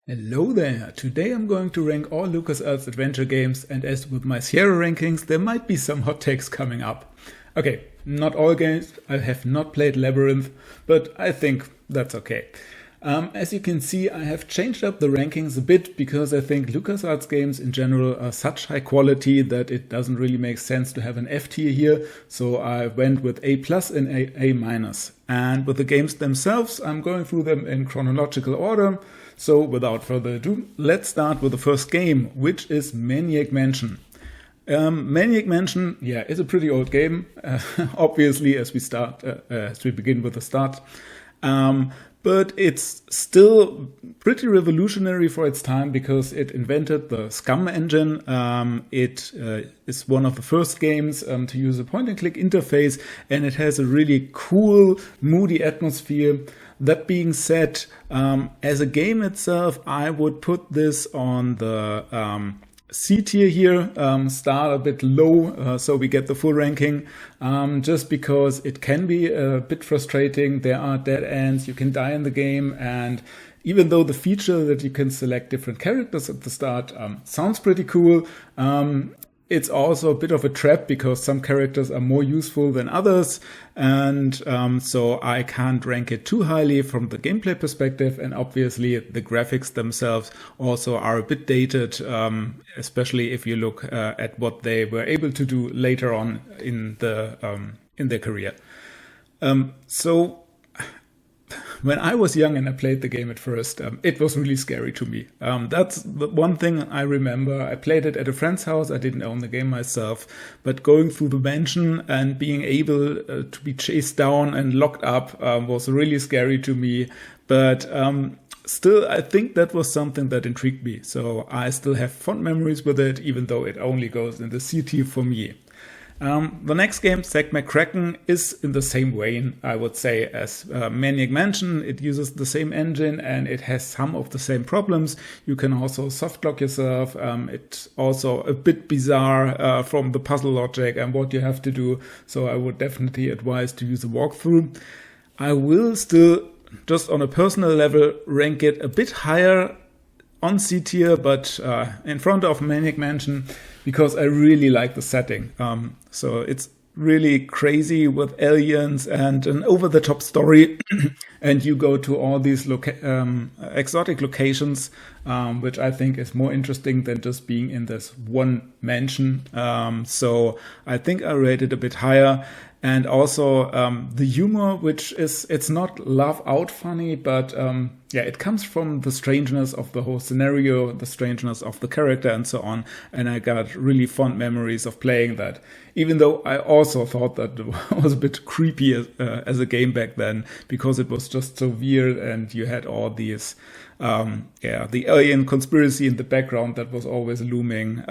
Hello there! Today I'm going to rank all LucasArts adventure games, and as with my Sierra rankings, there might be some hot takes coming up. Okay, not all games, I have not played Labyrinth, but I think that's okay. As you can see, I have changed up the rankings a bit because I think LucasArts games in general are such high quality that it doesn't really make sense to have an F tier here, so I went with A plus and A minus. And with the games themselves, I'm going through them in chronological order. So without further ado, let's start with the first game, which is Maniac Mansion. Maniac Mansion, yeah, is a pretty old game, obviously, as we begin with the start. But it's still pretty revolutionary for its time because it invented the SCUM engine. It is one of the first games to use a point-and-click interface, and it has a really cool, moody atmosphere. That being said, as a game itself, I would put this on the C tier here, start a bit low, so we get the full ranking, just because it can be a bit frustrating. There are dead ends, you can die in the game, and even though the feature that you can select different characters at the start sounds pretty cool, it's also a bit of a trap because some characters are more useful than others, and so I can't rank it too highly from the gameplay perspective, and obviously the graphics themselves also are a bit dated, especially if you look at what they were able to do later on in their career. So when I was young and I played the game at first, it was really scary to me. That's the one thing I remember. I played it at a friend's house. I didn't own the game myself, but going through the mansion and being able to be chased down and locked up was really scary to me. But still, I think that was something that intrigued me. So I still have fond memories with it, even though it only goes in the C tier for me. The next game, McKracken, is in the same vein, I would say, as Maniac Mansion. It uses the same engine and it has some of the same problems. You can also soft lock yourself. It's also a bit bizarre from the puzzle logic and what you have to do. So I would definitely advise to use a walkthrough. I will still, just on a personal level, rank it a bit higher on C tier, but in front of Maniac Mansion, because I really like the setting. So it's really crazy with aliens and an over-the-top story, and you go to all these exotic locations, which I think is more interesting than just being in this one mansion. So I think I rate it a bit higher. And also the humor, it's not laugh out funny, but yeah, it comes from the strangeness of the whole scenario, the strangeness of the character and so on. And I got really fond memories of playing that, even though I also thought that it was a bit creepy as a game back then, because it was just so weird and you had all these, the alien conspiracy in the background that was always looming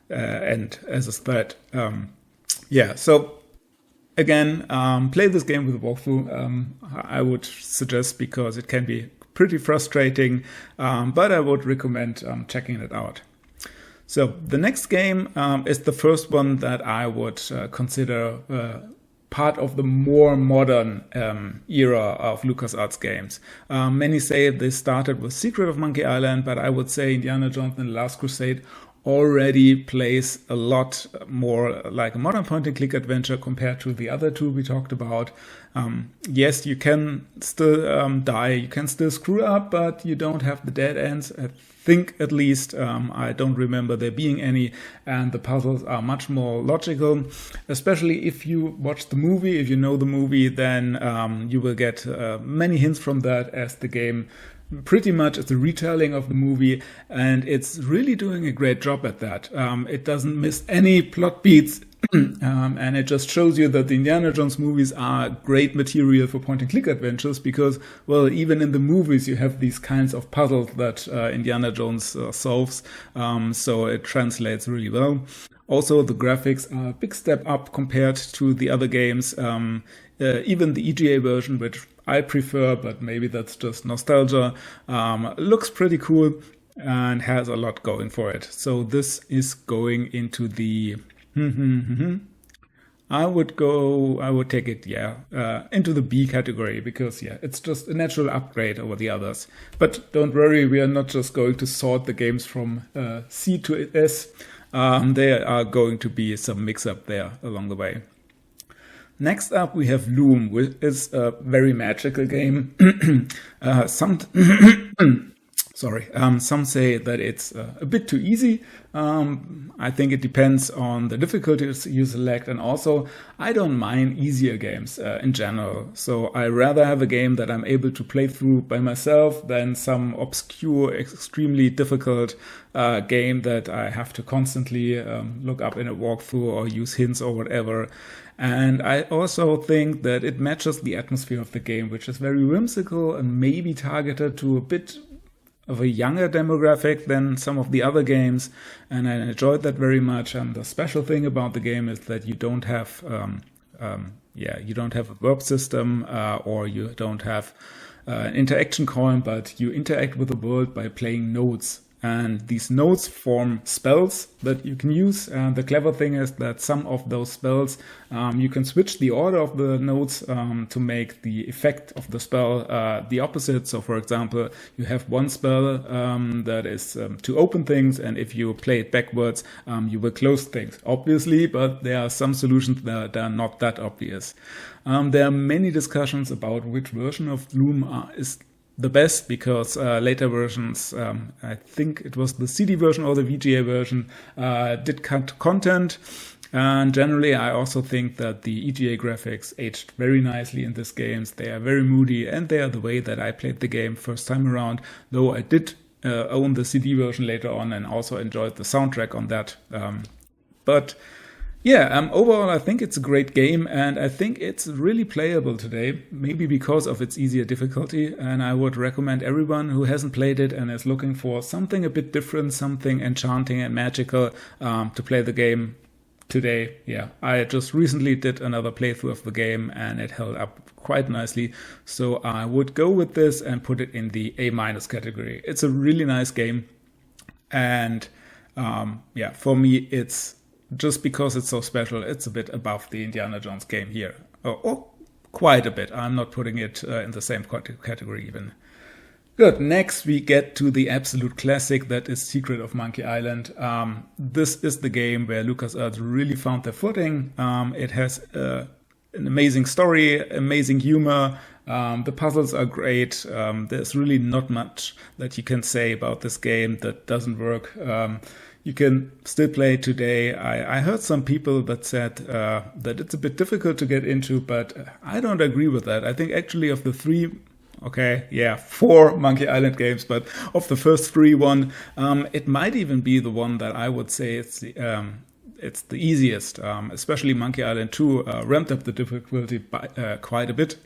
and as a threat. So again, play this game with a walkthrough. I would suggest, because it can be pretty frustrating, but I would recommend checking it out. So the next game is the first one that I would consider part of the more modern era of LucasArts games. Many say they started with Secret of Monkey Island, but I would say Indiana Jones and the Last Crusade already plays a lot more like a modern point-and-click adventure compared to the other two we talked about. Yes, you can still die, you can still screw up, but you don't have the dead ends. I think, at least, I don't remember there being any, and the puzzles are much more logical, especially if you watch the movie. If you know the movie, then you will get many hints from that, as the game pretty much is a retelling of the movie, and it's really doing a great job at that. It doesn't miss any plot beats, and it just shows you that the Indiana Jones movies are great material for point-and-click adventures, because, well, even in the movies you have these kinds of puzzles that Indiana Jones solves, so it translates really well. Also, the graphics are a big step up compared to the other games. Even the EGA version, which I prefer, but maybe that's just nostalgia, looks pretty cool and has a lot going for it. So this is going into the I would take it, into the B category because, it's just a natural upgrade over the others. But don't worry, we are not just going to sort the games from C to S. There are going to be some mix-up there along the way. Next up, we have Loom, which is a very magical game. Some say that it's a bit too easy. I think it depends on the difficulties you select, and also I don't mind easier games in general. So I rather have a game that I'm able to play through by myself than some obscure, extremely difficult game that I have to constantly look up in a walkthrough or use hints or whatever. And I also think that it matches the atmosphere of the game, which is very whimsical and maybe targeted to a bit of a younger demographic than some of the other games, and I enjoyed that very much. And the special thing about the game is that you don't have, you don't have a verb system or you don't have an interaction coin, but you interact with the world by playing notes. And these notes form spells that you can use. And the clever thing is that some of those spells, you can switch the order of the notes to make the effect of the spell the opposite. So, for example, you have one spell that is to open things, and if you play it backwards, you will close things, obviously, but there are some solutions that are not that obvious. There are many discussions about which version of Loom is the best, because later versions, I think it was the CD version or the VGA version, did cut content. And generally, I also think that the EGA graphics aged very nicely in these games. They are very moody, and they are the way that I played the game first time around, though I did own the CD version later on and also enjoyed the soundtrack on that. Overall, I think it's a great game, and I think it's really playable today, maybe because of its easier difficulty, and I would recommend everyone who hasn't played it and is looking for something a bit different, something enchanting and magical to play the game today. I just recently did another playthrough of the game, and it held up quite nicely, so I would go with this and put it in the A- category. It's a really nice game, and for me, it's just because it's so special, it's a bit above the Indiana Jones game here. Quite a bit. I'm not putting it in the same category even. Good. Next, we get to the absolute classic, that is Secret of Monkey Island. This is the game where LucasArts really found their footing. It has an amazing story, amazing humor. The puzzles are great. There's really not much that you can say about this game that doesn't work. You can still play it today. I heard some people that said that it's a bit difficult to get into, but I don't agree with that. I think actually of the four Monkey Island games, but of the first three, it might even be the one that I would say it's the easiest. Especially Monkey Island 2 ramped up the difficulty by, quite a bit.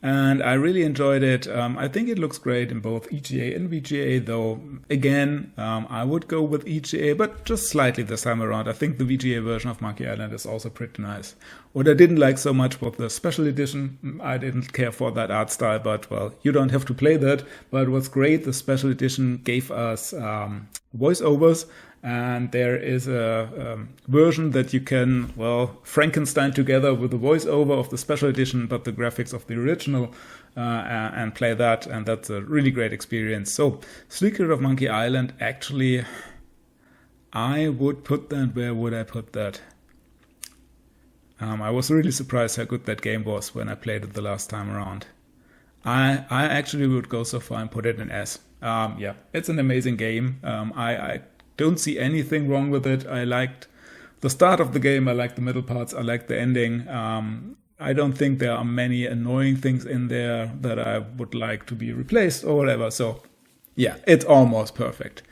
And I really enjoyed it. I think it looks great in both EGA and VGA, though, again, I would go with EGA, but just slightly this time around. I think the VGA version of Monkey Island is also pretty nice. What I didn't like so much was the special edition. I didn't care for that art style, but, well, you don't have to play that. But what's great, the special edition gave us voiceovers. And there is a version that you can, Frankenstein together with the voiceover of the special edition, but the graphics of the original, and play that. And that's a really great experience. So, Secret of Monkey Island, actually, I would put that, where would I put that? I was really surprised how good that game was when I played it the last time around. I actually would go so far and put it in S. It's an amazing game. I don't see anything wrong with it. I liked the start of the game. I liked the middle parts. I liked the ending. I don't think there are many annoying things in there that I would like to be replaced or whatever. So, it's almost perfect.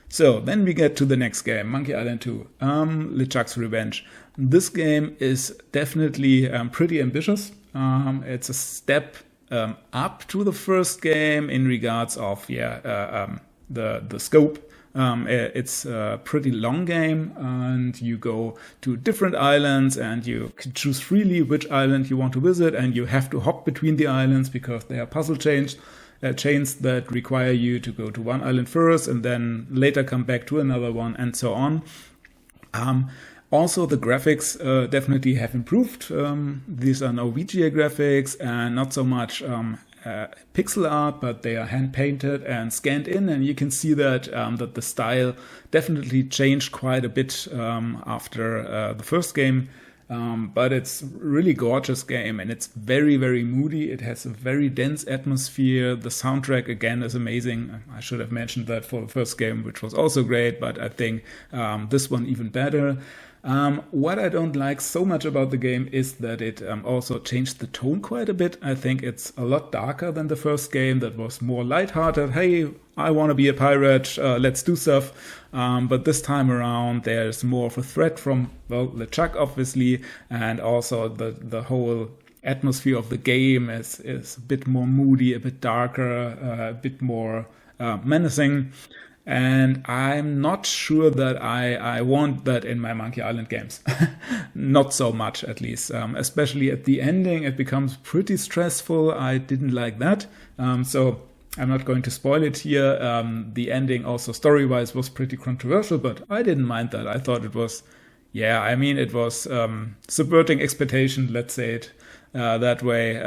So then we get to the next game, Monkey Island 2, LeChuck's Revenge. This game is definitely pretty ambitious. It's a step up to the first game in regards of the scope. It's a pretty long game, and you go to different islands, and you can choose freely which island you want to visit, and you have to hop between the islands because they are puzzle chains that require you to go to one island first and then later come back to another one, and so on. Also, the graphics definitely have improved. These are now VGA graphics and not so much pixel art, but they are hand painted and scanned in, and you can see that that the style definitely changed quite a bit after the first game. But it's a really gorgeous game, and it's very, very moody. It has a very dense atmosphere. The soundtrack, again, is amazing. I should have mentioned that for the first game, which was also great, but I think this one even better. What I don't like so much about the game is that it also changed the tone quite a bit. I think it's a lot darker than the first game that was more lighthearted. Hey, I want to be a pirate, let's do stuff. But this time around, there's more of a threat from, well, LeChuck, obviously, and also the whole atmosphere of the game is a bit more moody, a bit darker, a bit more menacing. And I'm not sure that I want that in my Monkey Island games. Not so much, at least. Especially at the ending, it becomes pretty stressful. I didn't like that. So I'm not going to spoil it here. The ending also story-wise was pretty controversial, but I didn't mind that. I thought it was, it was subverting expectation, let's say it that way.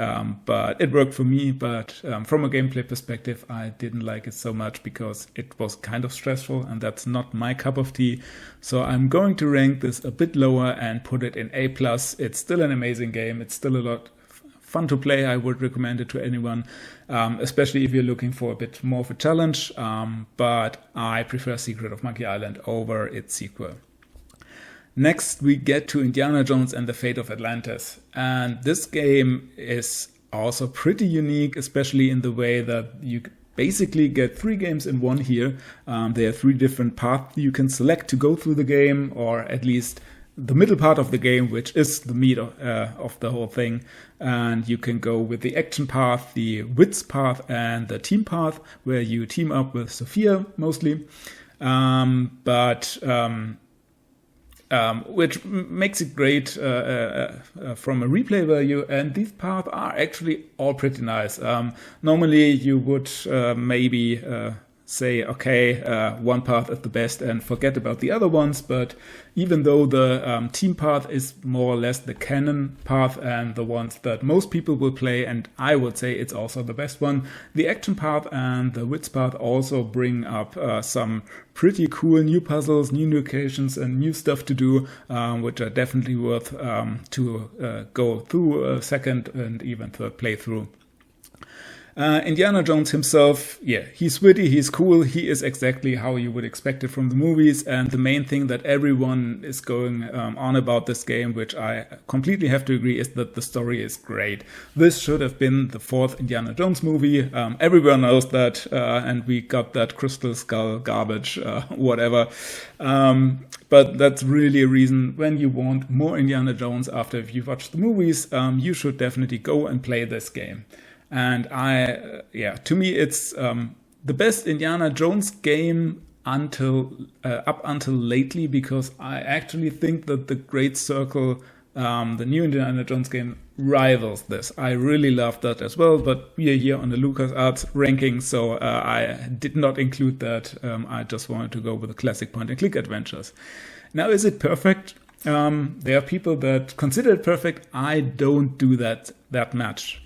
But it worked for me. But from a gameplay perspective, I didn't like it so much because it was kind of stressful, and that's not my cup of tea. So I'm going to rank this a bit lower and put it in A+. It's still an amazing game. It's still a lot fun to play. I would recommend it to anyone, especially if you're looking for a bit more of a challenge. But I prefer Secret of Monkey Island over its sequel. Next, we get to Indiana Jones and the Fate of Atlantis. And this game is also pretty unique, especially in the way that you basically get 3 games in one here. There are 3 different paths you can select to go through the game, or at least the middle part of the game, which is the meat of the whole thing. And you can go with the action path, the wits path, and the team path, where you team up with Sophia mostly. Which makes it great from a replay value. And these paths are actually all pretty nice. Normally you would maybe say, okay, one path is the best and forget about the other ones. But even though the team path is more or less the canon path and the ones that most people will play, and I would say it's also the best one, the action path and the wits path also bring up some pretty cool new puzzles, new locations, and new stuff to do, which are definitely worth to go through a second and even third playthrough. Indiana Jones himself, he's witty, he's cool, he is exactly how you would expect it from the movies, and the main thing that everyone is going on about this game, which I completely have to agree, is that the story is great. This should have been the 4th Indiana Jones movie. Everyone knows that, and we got that Crystal Skull garbage, whatever. But that's really a reason when you want more Indiana Jones after you've watched the movies, you should definitely go and play this game. And to me, it's the best Indiana Jones game up until lately, because I actually think that the Great Circle, the new Indiana Jones game, rivals this. I really love that as well, but we are here on the LucasArts ranking, so I did not include that. I just wanted to go with the classic point-and-click adventures. Now, is it perfect? There are people that consider it perfect. I don't do that much.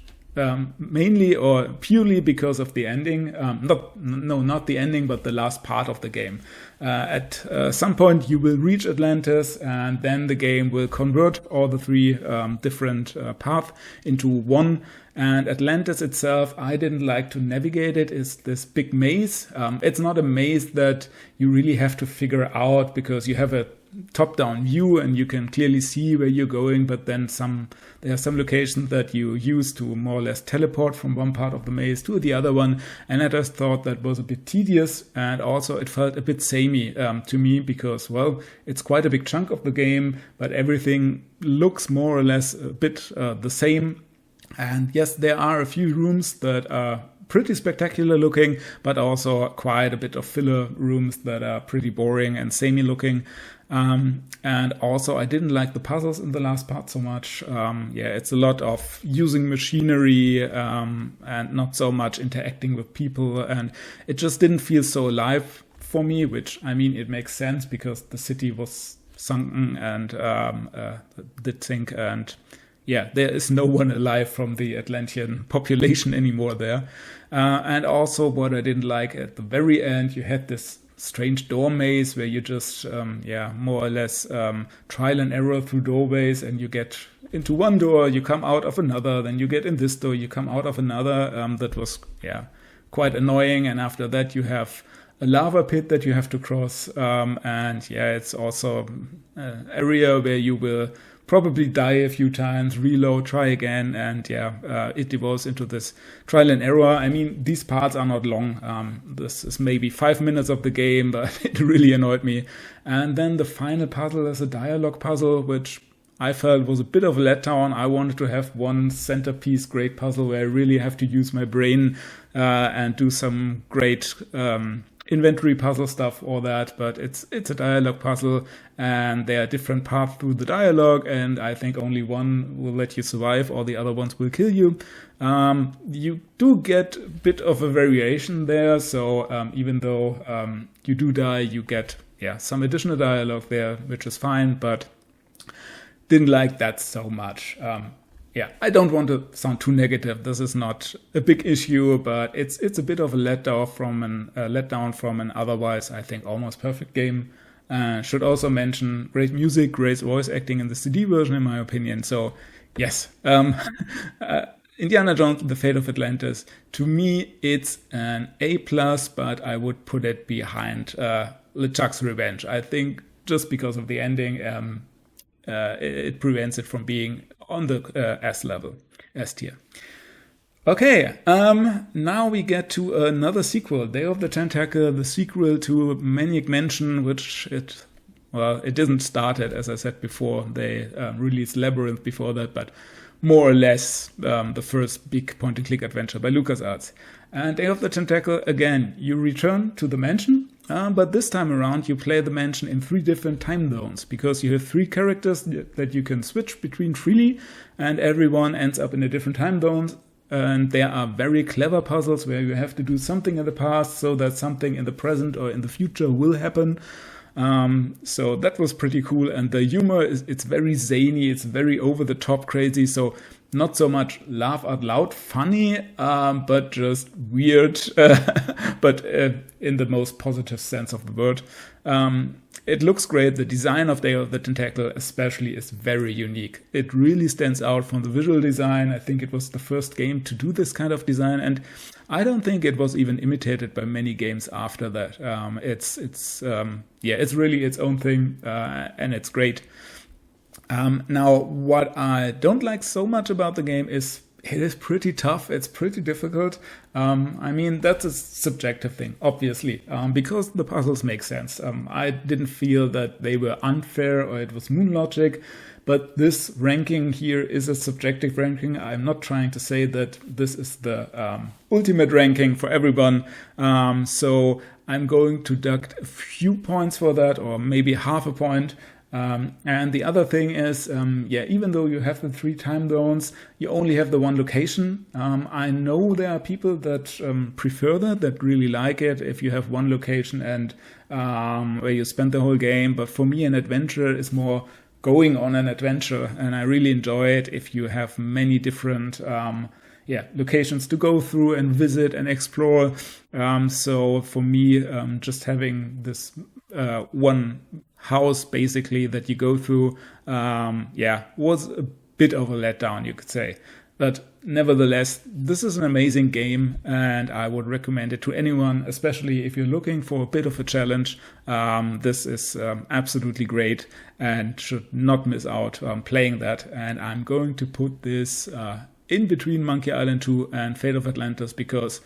Mainly or purely because of the ending. Not the ending, but the last part of the game. At some point you will reach Atlantis, and then the game will convert all the 3 different paths into one. And Atlantis itself, I didn't like to navigate it. It's this big maze. It's not a maze that you really have to figure out, because you have a top-down view and you can clearly see where you're going, but then there are some locations that you use to more or less teleport from one part of the maze to the other one, and I just thought that was a bit tedious, and also it felt a bit samey to me, because, well, it's quite a big chunk of the game, but everything looks more or less a bit the same. And yes, there are a few rooms that are pretty spectacular looking, but also quite a bit of filler rooms that are pretty boring and samey looking. And also I didn't like the puzzles in the last part so much. It's a lot of using machinery and not so much interacting with people, and it just didn't feel so alive for me, which, I mean, it makes sense because the city was sunken and did sink, and yeah, there is no one alive from the Atlantean population anymore there. And also what I didn't like at the very end, you had this strange door maze where you just, more or less trial and error through doorways, and you get into one door, you come out of another, then you get in this door, you come out of another. That was, quite annoying. And after that, you have a lava pit that you have to cross. It's also an area where you will probably die a few times, reload, try again, and it evolves into this trial and error. I mean, these parts are not long. This is maybe 5 minutes of the game, but it really annoyed me. And then the final puzzle is a dialogue puzzle, which I felt was a bit of a letdown. I wanted to have one centerpiece great puzzle where I really have to use my brain and do some great inventory puzzle stuff, all that, but it's a dialogue puzzle, and there are different paths through the dialogue, and I think only one will let you survive, or the other ones will kill you. You do get a bit of a variation there, so even though you do die, you get some additional dialogue there, which is fine, but didn't like that so much. I don't want to sound too negative. This is not a big issue, but it's a bit of a letdown from an otherwise, I think, almost perfect game. Should also mention great music, great voice acting in the CD version, in my opinion. So, yes, Indiana Jones: The Fate of Atlantis. To me, it's an A+, but I would put it behind LeChuck's Revenge. I think just because of the ending, it prevents it from being on the S tier. Okay, now we get to another sequel, Day of the Tentacle, the sequel to Maniac Mansion, which it didn't start it, as I said before. They released Labyrinth before that, but more or less the first big point-and-click adventure by LucasArts. And Day of the Tentacle, again, you return to the mansion, but this time around you play the mansion in 3 different time zones, because you have 3 characters that you can switch between freely, and everyone ends up in a different time zone. And there are very clever puzzles where you have to do something in the past so that something in the present or in the future will happen. So that was pretty cool. And the humor it's very zany, it's very over the top crazy. So not so much laugh out loud funny, but just weird, but in the most positive sense of the word. It looks great. The design of Day of the Tentacle especially is very unique. It really stands out from the visual design. I think it was the first game to do this kind of design, and I don't think it was even imitated by many games after that. It's really its own thing, and it's great. Now, what I don't like so much about the game is it is pretty tough. It's pretty difficult. I mean, that's a subjective thing, obviously, because the puzzles make sense. I didn't feel that they were unfair or it was moon logic, but this ranking here is a subjective ranking. I'm not trying to say that this is the ultimate ranking for everyone. So I'm going to deduct a few points for that, or maybe half a point. And the other thing is, even though you have the 3 time zones, you only have the 1 location. I know there are people that prefer that really like it if you have 1 location and where you spend the whole game. But for me, an adventure is more going on an adventure, and I really enjoy it if you have many different locations to go through and visit and explore. So for me, just having this 1 house basically that you go through was a bit of a letdown, you could say. But nevertheless, this is an amazing game, and I would recommend it to anyone, especially if you're looking for a bit of a challenge. This is absolutely great and should not miss out playing that. And I'm going to put this in between Monkey Island 2 and Fate of Atlantis, because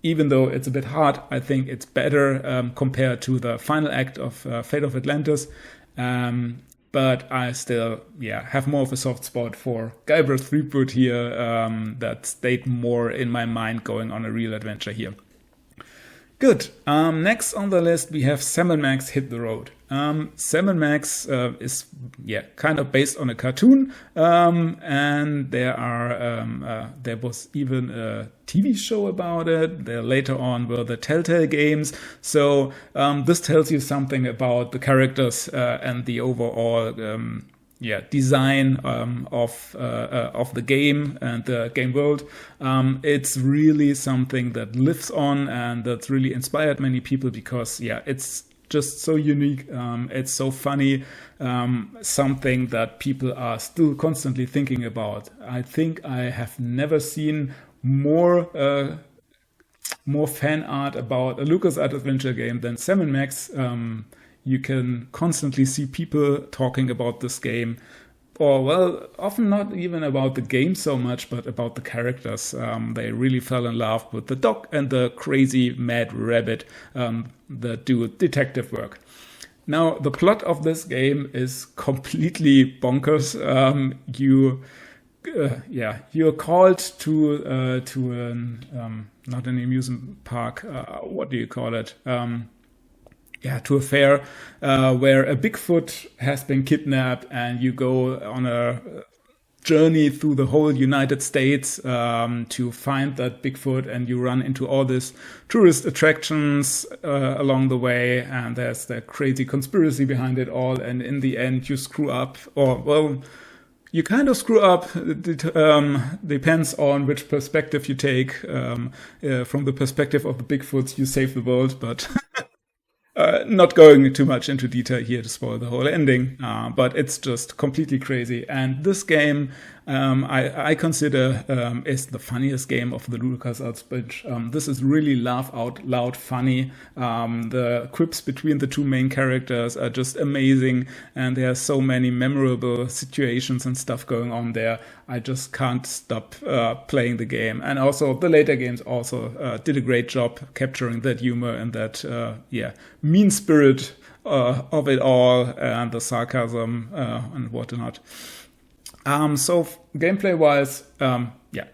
even though it's a bit hard, I think it's better compared to the final act of Fate of Atlantis. But I still have more of a soft spot for Guybrush Threepwood here, that stayed more in my mind going on a real adventure here. Good. Next on the list, we have Sam & Max Hit the Road. Sam & Max is kind of based on a cartoon, and there was even a TV show about it. There later on were the Telltale games. So this tells you something about the characters and the overall design of the game and the game world. It's really something that lives on and that's really inspired many people because it's just so unique. It's so funny. Something that people are still constantly thinking about. I think I have never seen more fan art about a LucasArts adventure game than Sam & Max. You can constantly see people talking about this game, or often not even about the game so much, but about the characters. They really fell in love with the dog and the crazy mad rabbit that do detective work. Now, the plot of this game is completely bonkers. You're called to an not an amusement park. What do you call it? To a fair where a Bigfoot has been kidnapped, and you go on a journey through the whole United States to find that Bigfoot, and you run into all these tourist attractions along the way, and there's the crazy conspiracy behind it all, and in the end you screw up, you kind of screw up. It depends on which perspective you take. From the perspective of the Bigfoots, you save the world, but not going too much into detail here to spoil the whole ending, but it's just completely crazy. And this game, I consider is the funniest game of the LucasArts bunch. This is really laugh out loud funny. The quips between the two main characters are just amazing, and there are so many memorable situations and stuff going on there. I just can't stop playing the game. And also the later games also did a great job capturing that humor and that mean spirit of it all, and the sarcasm and whatnot. So gameplay wise,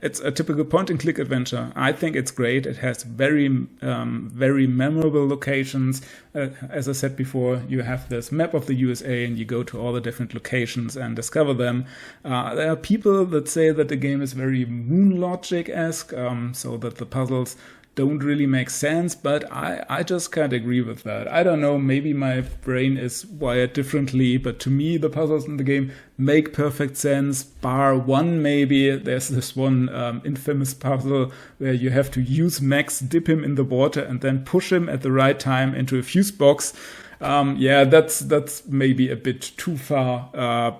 it's a typical point-and-click adventure. I think it's great. It has very memorable locations. As I said before, you have this map of the USA, and you go to all the different locations and discover them. There are people that say that the game is very Moon Logic-esque, so that the puzzles don't really make sense, but I just can't agree with that. I don't know, maybe my brain is wired differently, but to me the puzzles in the game make perfect sense, bar one maybe. There's this one infamous puzzle where you have to use Max, dip him in the water, and then push him at the right time into a fuse box. That's maybe a bit too far,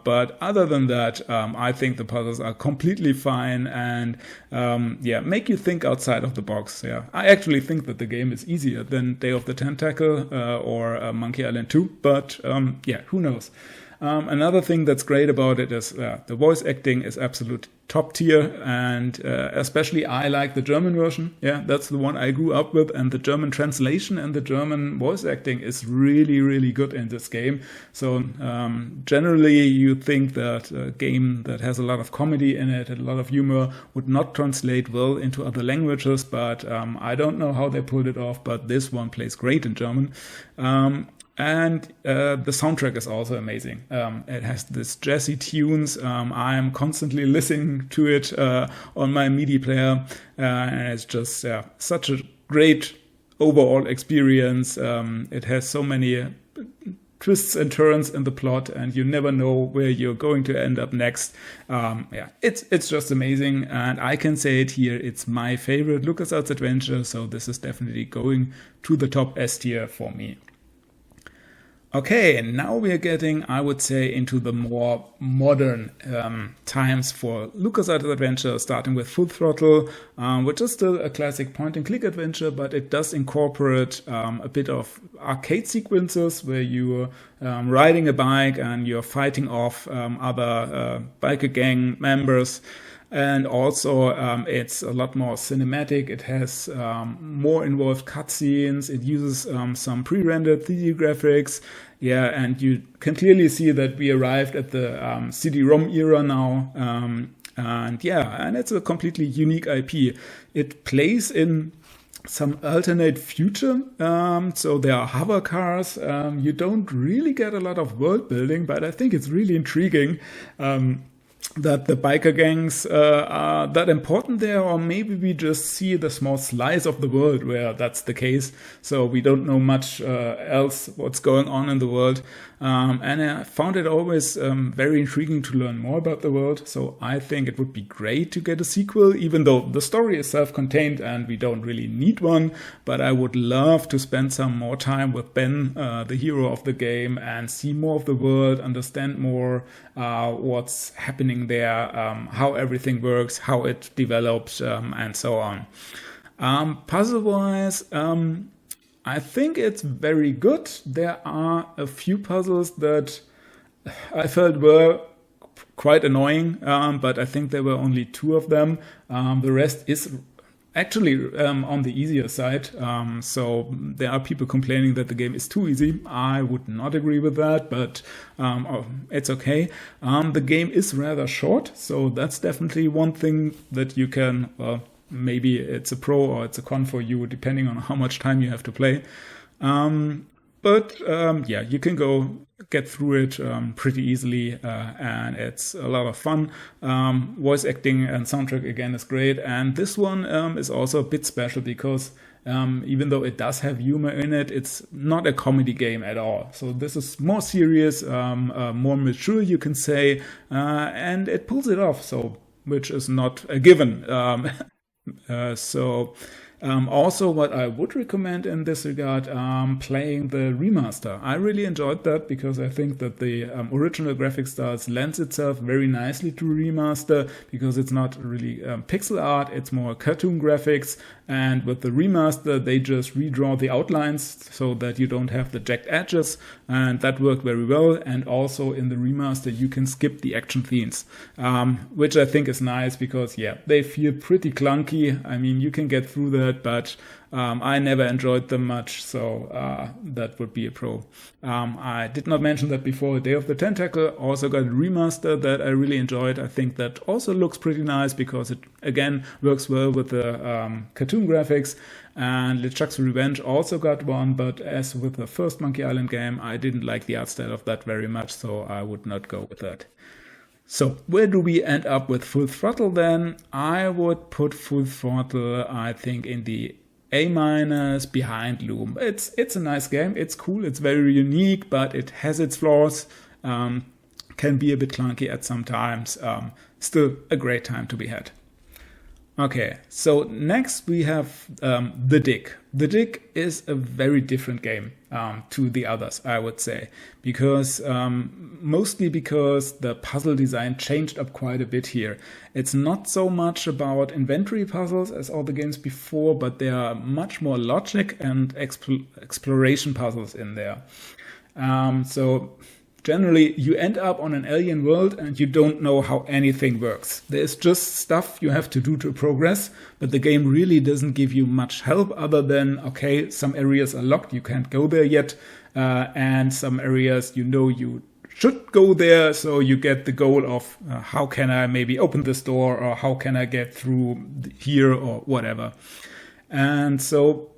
but other than that, I think the puzzles are completely fine and make you think outside of the box. I actually think that the game is easier than Day of the Tentacle or Monkey Island 2, but who knows. Another thing that's great about it is the voice acting is absolute top tier, and especially I like the German version. That's the one I grew up with, and the German translation and the German voice acting is really, really good in this game. So generally you think that a game that has a lot of comedy in it and a lot of humor would not translate well into other languages, but I don't know how they pulled it off, but this one plays great in German. And the soundtrack is also amazing. It has this jazzy tunes. I'm constantly listening to it on my MIDI player. And it's just such a great overall experience. It has so many twists and turns in the plot, and you never know where you're going to end up next. It's just amazing. And I can say it here, it's my favorite LucasArts adventure. So this is definitely going to the top S tier for me. Okay, now we are getting, I would say, into the more modern times for LucasArts adventure, starting with Full Throttle, which is still a classic point-and-click adventure, but it does incorporate a bit of arcade sequences where you're riding a bike and you're fighting off other biker gang members. And also, it's a lot more cinematic. It has more involved cutscenes. It uses some pre-rendered 3D graphics. And you can clearly see that we arrived at the CD-ROM era now. And it's a completely unique IP. It plays in some alternate future. So there are hover cars. You don't really get a lot of world building, but I think it's really intriguing. That the biker gangs are that important there, or maybe we just see the small slice of the world where that's the case. So we don't know much else what's going on in the world. And I found it always very intriguing to learn more about the world. So I think it would be great to get a sequel, even though the story is self-contained and we don't really need one. But I would love to spend some more time with Ben, the hero of the game, and see more of the world, understand more what's happening there, how everything works, how it develops, and so on. Puzzle-wise, I think it's very good. There are a few puzzles that I felt were quite annoying, but I think there were only 2 of them. The rest is actually on the easier side. So there are people complaining that the game is too easy. I would not agree with that, but it's okay. The game is rather short, so that's definitely one thing that you can, maybe it's a pro or it's a con for you, depending on how much time you have to play. But yeah, you can go get through it pretty easily, and it's a lot of fun. Voice acting and soundtrack again is great, and this one is also a bit special because even though it does have humor in it, it's not a comedy game at all. So this is more serious, more mature, you can say, and it pulls it off. So which is not a given. Also, what I would recommend in this regard, playing the remaster. I really enjoyed that because I think that the original graphic styles lends itself very nicely to remaster because it's not really pixel art, it's more cartoon graphics. And with the remaster, they just redraw the outlines so that you don't have the jagged edges. And that worked very well. And also in the remaster, you can skip the action scenes, which I think is nice because, yeah, they feel pretty clunky. I mean, you can get through that, but I never enjoyed them much, so that would be a pro. I did not mention that before. Day of the Tentacle also got a remaster that I really enjoyed. I think that also looks pretty nice because it, again, works well with the cartoon graphics. And LeChuck's Revenge also got one, but as with the first Monkey Island game, I didn't like the art style of that very much, so I would not go with that. So where do we end up with Full Throttle then? I would put Full Throttle, I think, in the A- behind Loom. It's a nice game. It's cool. It's very unique, but it has its flaws. Can be a bit clunky at some times. Still a great time to be had. Okay, so next we have The Dig. The Dig is a very different game to the others, I would say, because mostly because the puzzle design changed up quite a bit here. It's not so much about inventory puzzles as all the games before, but there are much more logic and exploration puzzles in there. So generally, you end up on an alien world and you don't know how anything works. There's just stuff you have to do to progress, but the game really doesn't give you much help other than, okay, some areas are locked, you can't go there yet, and some areas you know you should go there, so you get the goal of how can I maybe open this door, or how can I get through here, or whatever. And so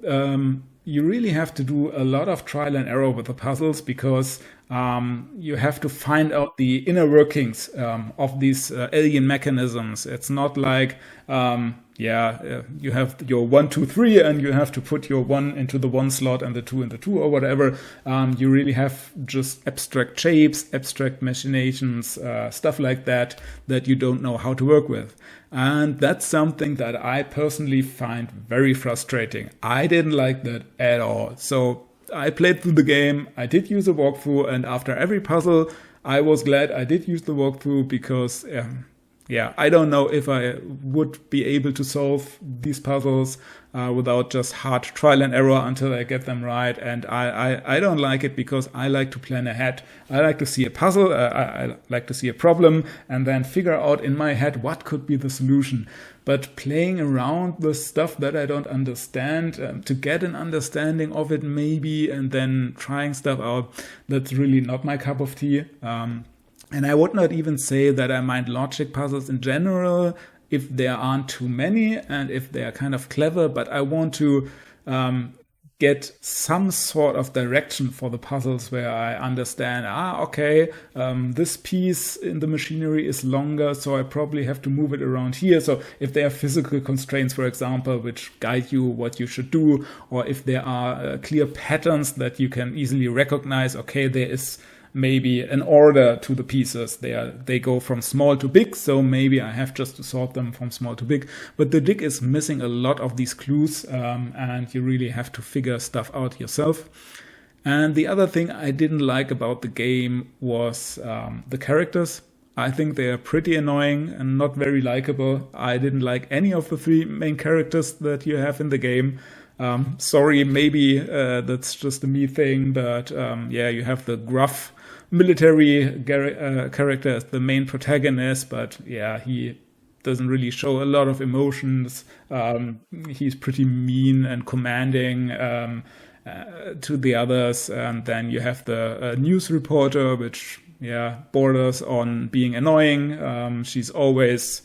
you really have to do a lot of trial and error with the puzzles because you have to find out the inner workings of these alien mechanisms. It's not like, you have your 1, 2, 3, and you have to put your 1 into the 1 slot and the 2 in the 2 or whatever. You really have just abstract shapes, abstract machinations, stuff like that you don't know how to work with. And that's something that I personally find very frustrating. I didn't like that at all. So I played through the game, I did use a walkthrough, and after every puzzle, I was glad I did use the walkthrough because, I don't know if I would be able to solve these puzzles without just hard trial and error until I get them right. And I don't like it because I like to plan ahead. I like to see a puzzle, I like to see a problem, and then figure out in my head what could be the solution. But playing around with stuff that I don't understand, to get an understanding of it maybe, and then trying stuff out, that's really not my cup of tea. And I would not even say that I mind logic puzzles in general. if there aren't too many and if they're kind of clever, but I want to get some sort of direction for the puzzles where I understand, okay, this piece in the machinery is longer, so I probably have to move it around here. So if there are physical constraints, for example, which guide you what you should do, or if there are clear patterns that you can easily recognize, okay, there is maybe an order to the pieces. They go from small to big, so maybe I have just to sort them from small to big. But the dig is missing a lot of these clues, and you really have to figure stuff out yourself. And the other thing I didn't like about the game was the characters. I think they are pretty annoying and not very likable. I didn't like any of the 3 main characters that you have in the game. Sorry, maybe that's just a me thing, but yeah, you have the gruff military character as the main protagonist, but yeah, he doesn't really show a lot of emotions. He's pretty mean and commanding to the others. And then you have the news reporter, which borders on being annoying. She's always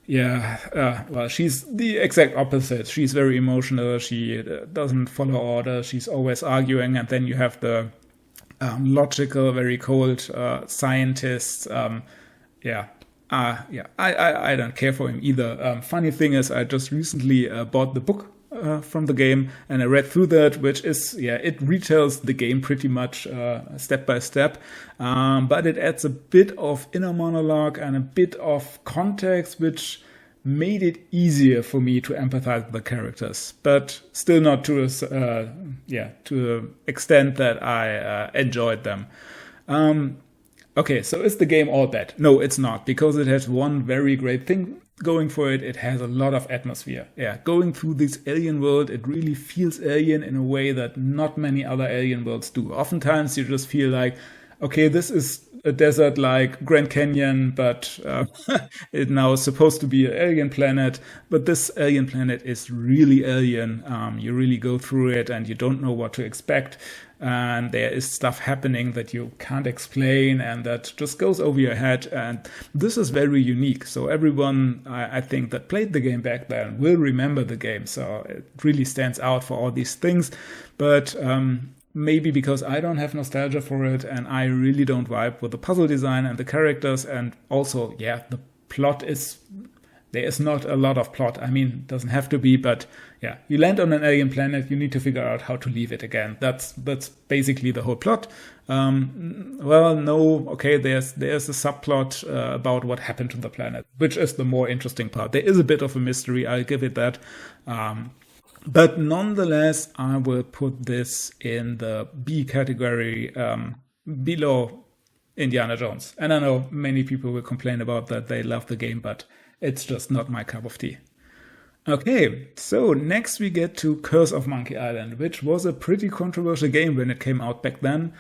well, she's the exact opposite. She's very emotional. She doesn't follow orders. She's always arguing. And then you have the logical, very cold scientist. I don't care for him either. Funny thing is, I just recently bought the book from the game, and I read through that, which is, it retells the game pretty much step by step, but it adds a bit of inner monologue and a bit of context, which made it easier for me to empathize with the characters, but still not to the extent that I enjoyed them. Okay, so is the game all bad? No, it's not, because it has one very great thing going for it. It has a lot of atmosphere. Going through this alien world, it really feels alien in a way that not many other alien worlds do. Oftentimes you just feel like, okay, this is a desert like Grand Canyon, but it now is supposed to be an alien planet. But this alien planet is really alien. You really go through it and you don't know what to expect. And there is stuff happening that you can't explain and that just goes over your head. And this is very unique. So everyone, I think, that played the game back then will remember the game. So it really stands out for all these things. But maybe because I don't have nostalgia for it and I really don't vibe with the puzzle design and the characters. And also, the plot is... There is not a lot of plot. I mean, it doesn't have to be, but you land on an alien planet, you need to figure out how to leave it again. That's basically the whole plot. There's a subplot about what happened to the planet, which is the more interesting part. There is a bit of a mystery, I'll give it that. But nonetheless, I will put this in the B category, below Indiana Jones. And I know many people will complain about that. They love the game, but it's just not my cup of tea. Okay, so next we get to Curse of Monkey Island, which was a pretty controversial game when it came out back then.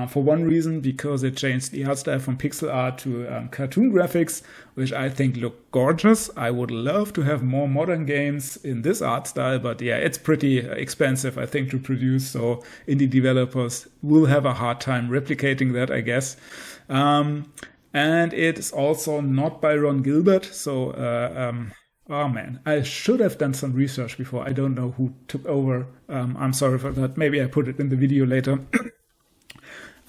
For one reason, because it changed the art style from pixel art to cartoon graphics, which I think look gorgeous. I would love to have more modern games in this art style, but it's pretty expensive, I think, to produce. So indie developers will have a hard time replicating that, I guess. And it's also not by Ron Gilbert. So, oh man, I should have done some research before. I don't know who took over. I'm sorry for that. Maybe I put it in the video later.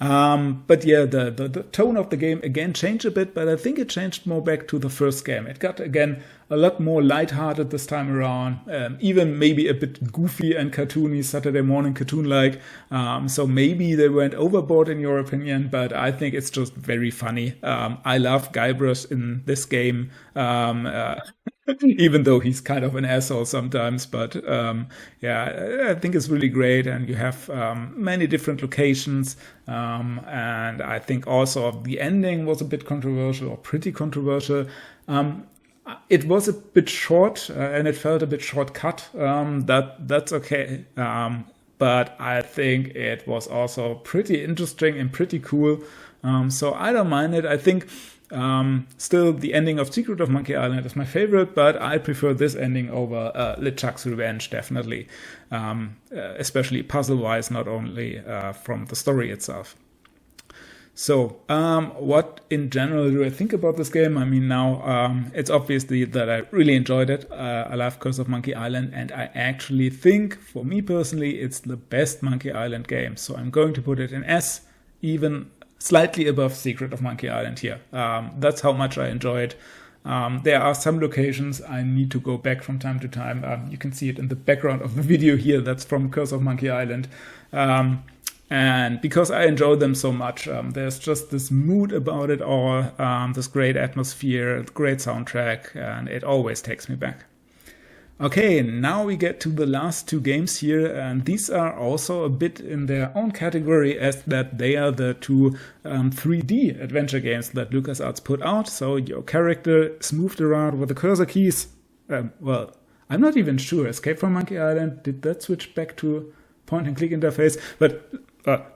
But the tone of the game again changed a bit, but I think it changed more back to the first game. It got, again, a lot more lighthearted this time around, even maybe a bit goofy and cartoony, Saturday morning cartoon-like. So maybe they went overboard in your opinion, but I think it's just very funny. I love Guybrush in this game. Even though he's kind of an asshole sometimes, but I think it's really great, and you have many different locations, and I think also the ending was a bit controversial, or pretty controversial. It was a bit short, and it felt a bit shortcut. That's okay, but I think it was also pretty interesting and pretty cool. So I don't mind it. I think. Still, the ending of Secret of Monkey Island is my favorite, but I prefer this ending over LeChuck's Revenge, definitely. Especially puzzle-wise, not only from the story itself. So, what in general do I think about this game? I mean, now it's obviously that I really enjoyed it. I love Curse of Monkey Island, and I actually think, for me personally, it's the best Monkey Island game. So I'm going to put it in S, even slightly above Secret of Monkey Island here. That's how much I enjoy it. There are some locations I need to go back from time to time. You can see it in the background of the video here. That's from Curse of Monkey Island. And because I enjoy them so much, there's just this mood about it all, this great atmosphere, great soundtrack, and it always takes me back. Okay, now we get to the last two games here, and these are also a bit in their own category, as that they are the two 3D adventure games that LucasArts put out. So your character is moved around with the cursor keys. Well, I'm not even sure. Escape from Monkey Island, did that switch back to point-and-click interface? But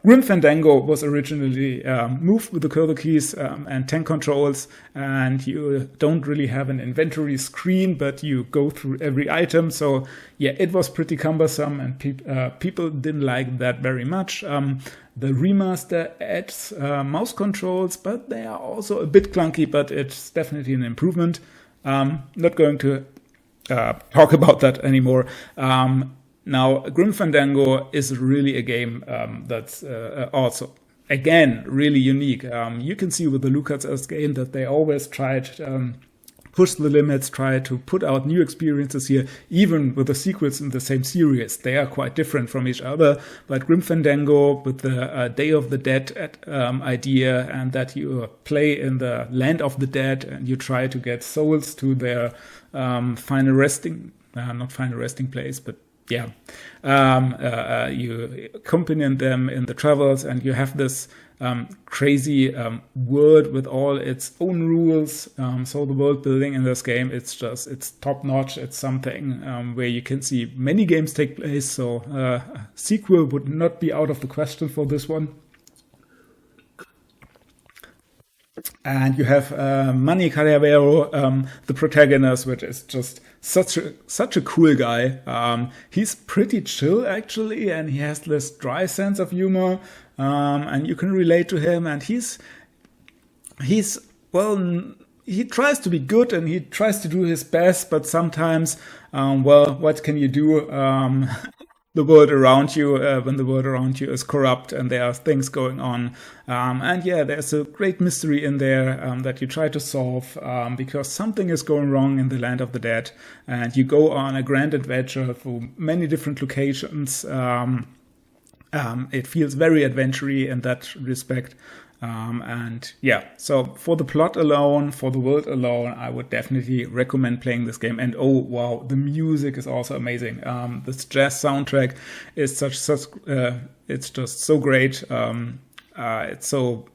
Grim Fandango was originally moved with the cursor keys and tank controls, and you don't really have an inventory screen, but you go through every item. So yeah, it was pretty cumbersome, and people didn't like that very much. The remaster adds mouse controls, but they are also a bit clunky, but it's definitely an improvement. Not going to talk about that anymore. Now, Grim Fandango is really a game that's also, again, really unique. You can see with the LucasArts game that they always tried push the limits, try to put out new experiences here, even with the sequels in the same series. They are quite different from each other, but Grim Fandango with the Day of the Dead idea, and that you play in the land of the dead and you try to get souls to their final resting, not final resting place, but yeah, you accompany them in the travels, and you have this crazy world with all its own rules. So the world building in this game, it's top notch. It's something where you can see many games take place. So a sequel would not be out of the question for this one. And you have Manny Carriavero, the protagonist, which is just such a cool guy. He's pretty chill, actually, and he has this dry sense of humor, and you can relate to him. And he's well, he tries to be good and he tries to do his best, but sometimes, well, what can you do? The world around you, when the world around you is corrupt and there are things going on. And yeah, there's a great mystery in there that you try to solve because something is going wrong in the land of the dead. And you go on a grand adventure through many different locations. It feels very adventure-y in that respect. And yeah, so for the plot alone, for the world alone, I would definitely recommend playing this game. And oh wow, the music is also amazing. This jazz soundtrack is it's just so great. It's so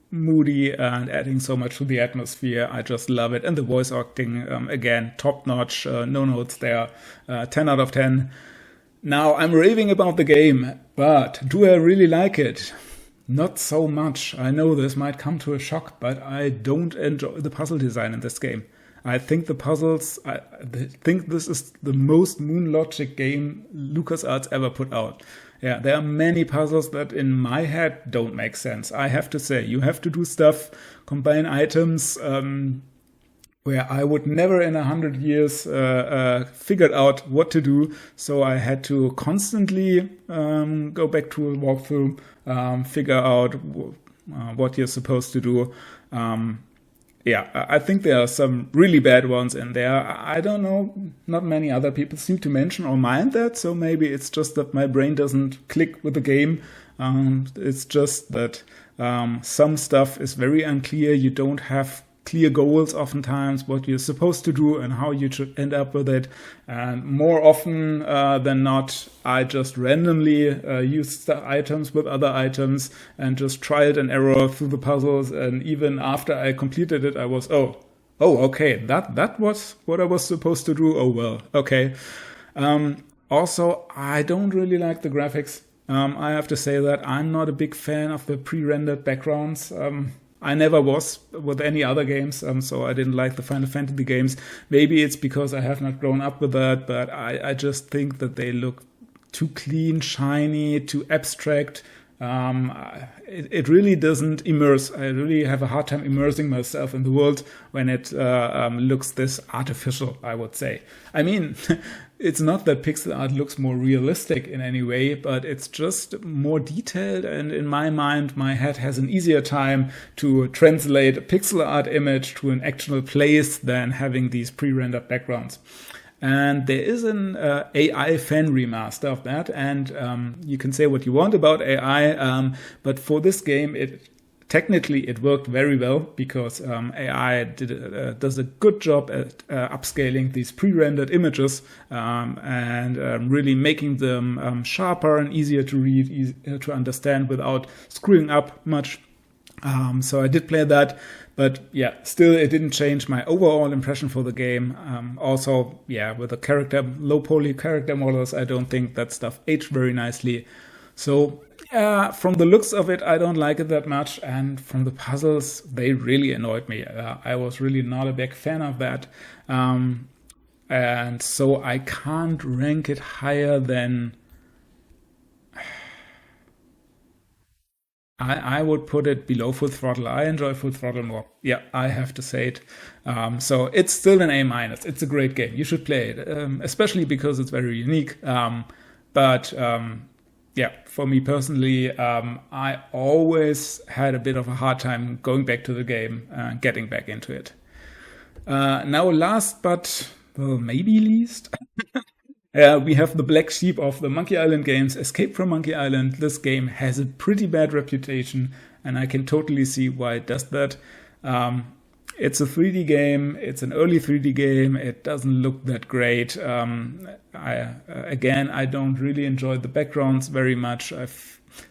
moody and adding so much to the atmosphere. I just love it. And the voice acting, again, top notch, no notes there, 10 out of 10. Now I'm raving about the game, but do I really like it? Not so much. I know this might come to a shock, but I don't enjoy the puzzle design in this game. I think the puzzles, I think this is the most Moon Logic game LucasArts ever put out. Yeah, there are many puzzles that in my head don't make sense. I have to say, you have to do stuff, combine items, where I would never in 100 years figured out what to do. So I had to constantly go back to a walkthrough, figure out what you're supposed to do. Yeah, I think there are some really bad ones in there. I don't know, not many other people seem to mention or mind that, so maybe it's just that my brain doesn't click with the game. It's just that some stuff is very unclear. You don't have clear goals oftentimes, what you're supposed to do and how you should end up with it. And more often than not, I just randomly used the items with other items and just tried and error through the puzzles. And even after I completed it, I was, oh, okay, that was what I was supposed to do. Oh, well, okay. Also, I don't really like the graphics. I have to say that I'm not a big fan of the pre-rendered backgrounds. I never was with any other games, so I didn't like the Final Fantasy games. Maybe it's because I have not grown up with that, but I just think that they look too clean, shiny, too abstract. It really doesn't immerse. I really have a hard time immersing myself in the world when it looks this artificial, I would say. I mean, it's not that pixel art looks more realistic in any way, but it's just more detailed. And in my mind, my head has an easier time to translate a pixel art image to an actual place than having these pre-rendered backgrounds. And there is an AI fan remaster of that, and you can say what you want about AI, but for this game, technically it worked very well because AI does a good job at upscaling these pre-rendered images and really making them sharper and easier to read, easier to understand without screwing up much. So I did play that, but yeah, still it didn't change my overall impression for the game. Also, yeah, with the low poly character models, I don't think that stuff aged very nicely. So from the looks of it, I don't like it that much. And from the puzzles, they really annoyed me. I was really not a big fan of that. And so I can't rank it higher than... I would put it below Full Throttle. I enjoy Full Throttle more. Yeah, I have to say it. So it's still an A-. It's a great game. You should play it, especially because it's very unique. But for me personally, I always had a bit of a hard time going back to the game and getting back into it. Now, last but maybe least... we have the black sheep of the Monkey Island games, Escape from Monkey Island. This game has a pretty bad reputation, and I can totally see why it does that. It's a 3D game. It's an early 3D game. It doesn't look that great. I don't really enjoy the backgrounds very much. I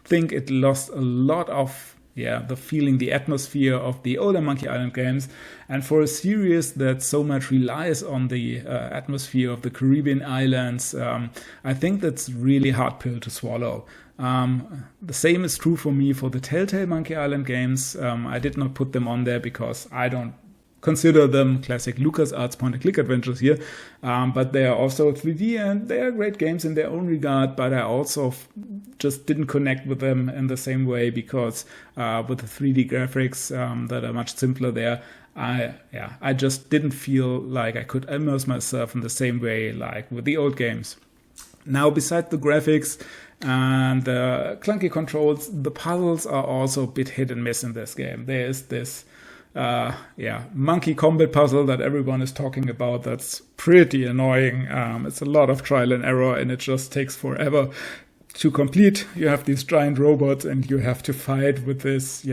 think it lost a lot of the feeling, the atmosphere of the older Monkey Island games. And for a series that so much relies on the atmosphere of the Caribbean islands, I think that's a really hard pill to swallow. The same is true for me for the Telltale Monkey Island games. I did not put them on there because I don't consider them classic LucasArts point-and-click adventures here, but they are also 3D and they are great games in their own regard, but I also just didn't connect with them in the same way because with the 3D graphics that are much simpler there, I just didn't feel like I could immerse myself in the same way like with the old games. Now, besides the graphics and the clunky controls, the puzzles are also a bit hit and miss in this game. There is this monkey combat puzzle that everyone is talking about that's pretty annoying. It's a lot of trial and error and it just takes forever to complete. You have these giant robots and you have to fight with this,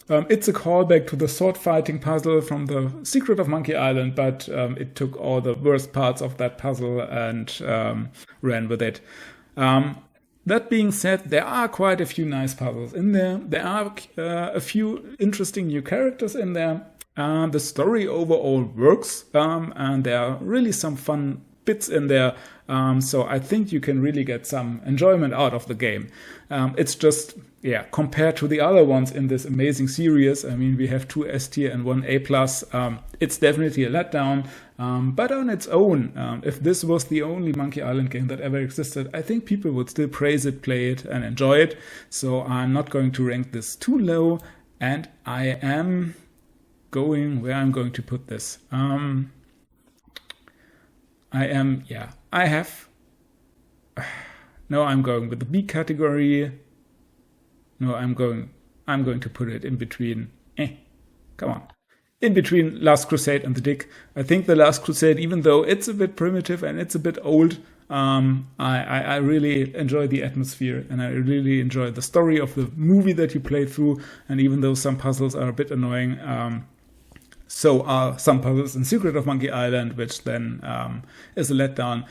it's a callback to the sword fighting puzzle from the Secret of Monkey Island, but it took all the worst parts of that puzzle and ran with it. That being said, there are quite a few nice puzzles in there. There are a few interesting new characters in there. The story overall works, and there are really some fun bits in there. So I think you can really get some enjoyment out of the game. It's just, compared to the other ones in this amazing series, I mean, we have 2 S tier and 1 A+. It's definitely a letdown. But on its own, if this was the only Monkey Island game that ever existed, I think people would still praise it, play it, and enjoy it. So I'm not going to rank this too low. And I am going where I'm going to put this. I'm going with the B category. No, I'm going to put it in between. In between Last Crusade and The Dig. I think The Last Crusade, even though it's a bit primitive and it's a bit old, I really enjoy the atmosphere and I really enjoy the story of the movie that you play through. And even though some puzzles are a bit annoying, so are some puzzles in Secret of Monkey Island, which then is a letdown.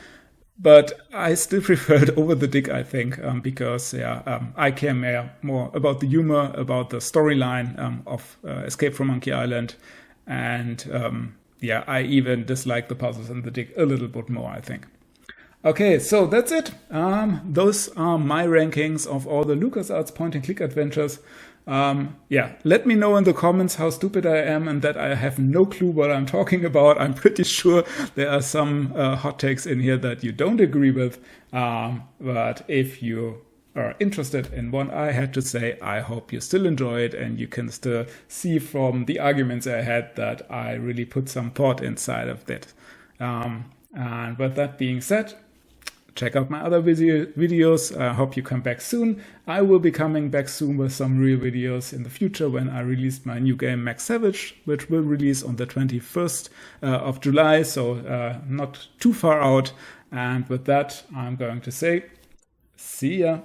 But I still prefer it over The Dig, I think, because I care more about the humor, about the storyline of Escape from Monkey Island. And I even dislike the puzzles in The Dig a little bit more, I think. Okay, so that's it. Those are my rankings of all the LucasArts point-and-click adventures. Let me know in the comments how stupid I am and that I have no clue what I'm talking about. I'm pretty sure there are some hot takes in here that you don't agree with. But if you are interested in what I had to say, I hope you still enjoy it and you can still see from the arguments I had that I really put some thought inside of that. And with that being said, check out my other videos. I hope you come back soon. I will be coming back soon with some real videos in the future when I release my new game Max Savage, which will release on the 21st of July, so not too far out. And with that, I'm going to say, see ya.